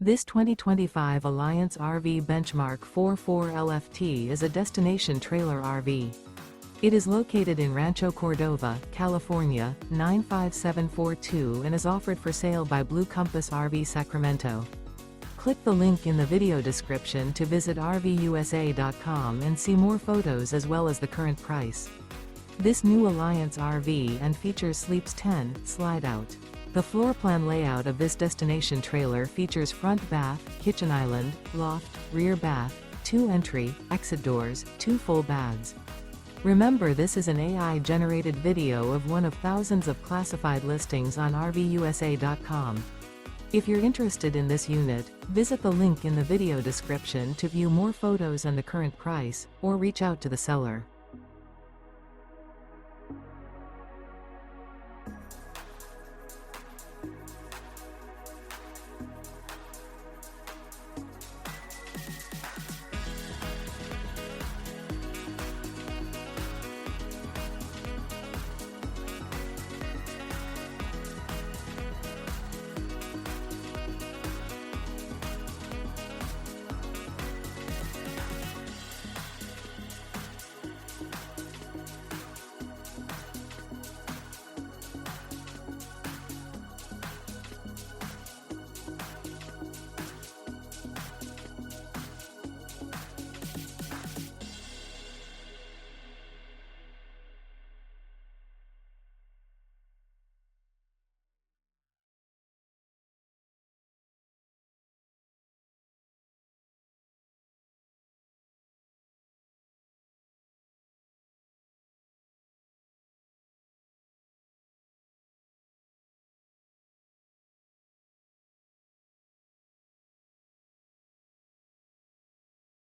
This 2025 Alliance RV Benchmark 44 LFT is a destination trailer RV. It is located in Rancho Cordova, California, 95742 and is offered for sale by Blue Compass RV Sacramento. Click the link in the video description to visit RVUSA.com and see more photos as well as the current price. This new Alliance RV and features Sleeps 10 Slideout. The floor plan layout of this destination trailer features front bath, kitchen island, loft, rear bath, 2 entry, exit doors, 2 full baths. Remember, this is an AI-generated video of one of thousands of classified listings on RVUSA.com. If you're interested in this unit, visit the link in the video description to view more photos and the current price, or reach out to the seller.